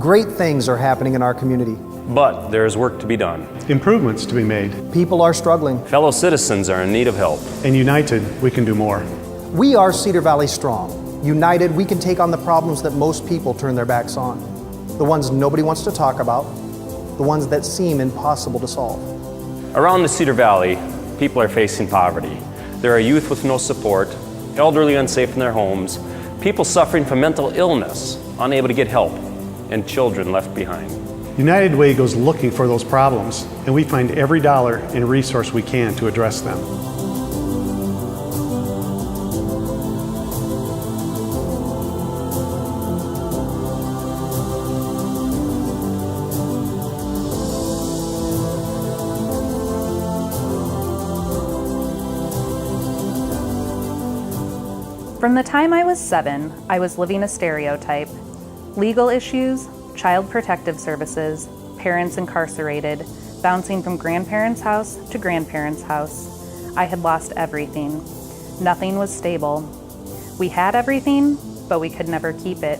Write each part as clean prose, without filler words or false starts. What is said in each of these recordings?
Great things are happening in our community. But there is work to be done. Improvements to be made. People are struggling. Fellow citizens are in need of help. And united, we can do more. We are Cedar Valley Strong. United, we can take on the problems that most people turn their backs on. The ones nobody wants to talk about. The ones that seem impossible to solve. Around the Cedar Valley, people are facing poverty. There are youth with no support, elderly unsafe in their homes, people suffering from mental illness, unable to get help, and children left behind. United Way goes looking for those problems, and we find every dollar and resource we can to address them. From the time I was 7, I was living a stereotype. Legal issues, child protective services, parents incarcerated, bouncing from grandparents' house to grandparents' house. I had lost everything. Nothing was stable. We had everything, but we could never keep it.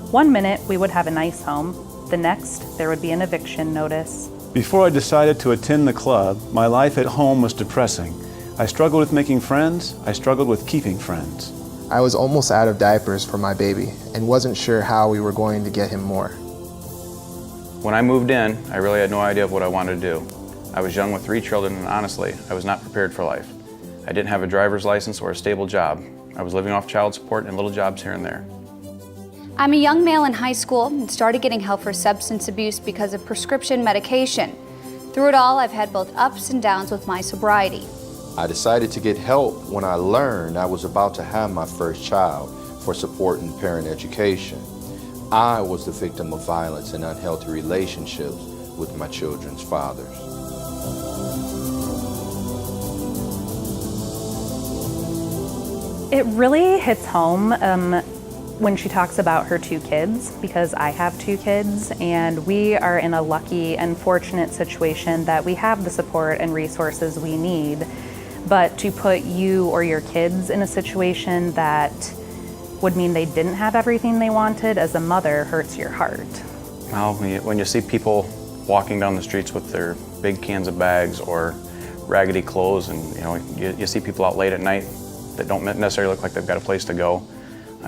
One minute we would have a nice home. The next, there would be an eviction notice. Before I decided to attend the club, my life at home was depressing. I struggled with making friends. I struggled with keeping friends. I was almost out of diapers for my baby and wasn't sure how we were going to get him more. When I moved in, I really had no idea of what I wanted to do. I was young with 3 children, and honestly, I was not prepared for life. I didn't have a driver's license or a stable job. I was living off child support and little jobs here and there. I'm a young male in high school and started getting help for substance abuse because of prescription medication. Through it all, I've had both ups and downs with my sobriety. I decided to get help when I learned I was about to have my first child for support and parent education. I was the victim of violence and unhealthy relationships with my children's fathers. It really hits home when she talks about her 2 kids, because I have 2 kids, and we are in a lucky and fortunate situation that we have the support and resources we need. But to put you or your kids in a situation that would mean they didn't have everything they wanted as a mother hurts your heart. Well, when you see people walking down the streets with their big cans of bags or raggedy clothes, and you see people out late at night that don't necessarily look like they've got a place to go,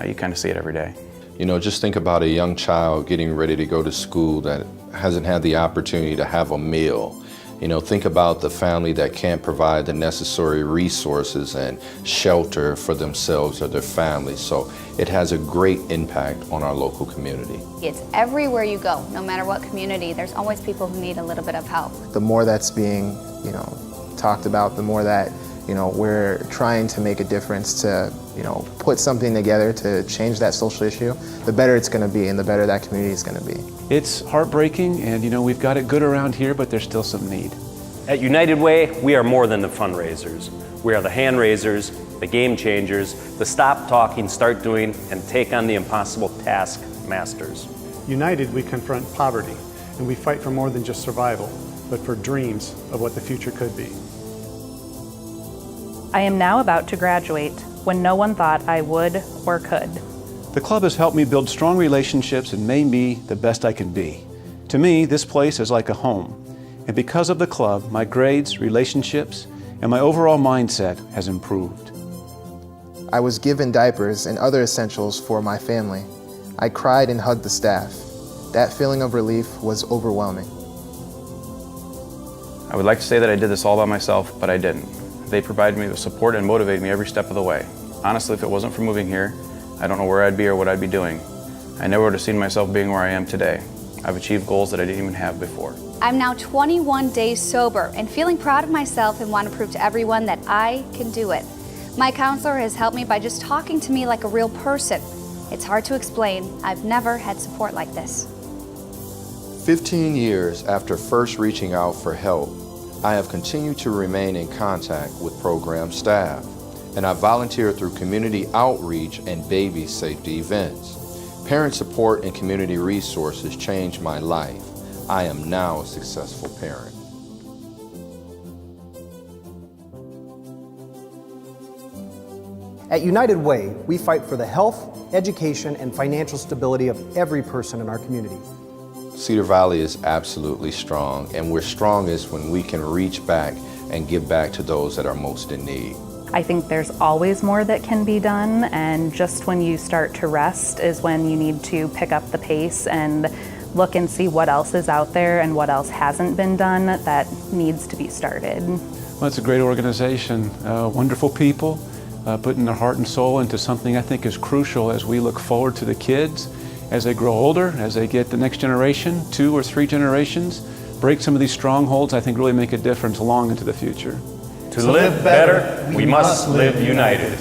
you kind of see it every day. You know, just think about a young child getting ready to go to school that hasn't had the opportunity to have a meal. You know, think about the family that can't provide the necessary resources and shelter for themselves or their families. So it has a great impact on our local community. It's everywhere you go, no matter what community, there's always people who need a little bit of help. The more that's being, talked about, the more that, we're trying to make a difference to, put something together to change that social issue, the better it's going to be and the better that community is going to be. It's heartbreaking, and we've got it good around here, but there's still some need. At United Way, we are more than the fundraisers. We are the hand raisers, the game changers, the stop talking, start doing, and take on the impossible task masters. United, we confront poverty, and we fight for more than just survival, but for dreams of what the future could be. I am now about to graduate when no one thought I would or could. The club has helped me build strong relationships and made me the best I can be. To me, this place is like a home. And because of the club, my grades, relationships, and my overall mindset has improved. I was given diapers and other essentials for my family. I cried and hugged the staff. That feeling of relief was overwhelming. I would like to say that I did this all by myself, but I didn't. They provided me with support and motivated me every step of the way. Honestly, if it wasn't for moving here, I don't know where I'd be or what I'd be doing. I never would have seen myself being where I am today. I've achieved goals that I didn't even have before. I'm now 21 days sober and feeling proud of myself and want to prove to everyone that I can do it. My counselor has helped me by just talking to me like a real person. It's hard to explain. I've never had support like this. 15 years after first reaching out for help, I have continued to remain in contact with program staff, and I volunteer through community outreach and baby safety events. Parent support and community resources changed my life. I am now a successful parent. At United Way, we fight for the health, education, and financial stability of every person in our community. Cedar Valley is absolutely strong, and we're strongest when we can reach back and give back to those that are most in need. I think there's always more that can be done, and just when you start to rest is when you need to pick up the pace and look and see what else is out there and what else hasn't been done that needs to be started. Well, it's a great organization, wonderful people, putting their heart and soul into something I think is crucial as we look forward to the kids as they grow older, as they get the next generation, 2 or 3 generations, break some of these strongholds, I think really make a difference long into the future. To live better, we must live united.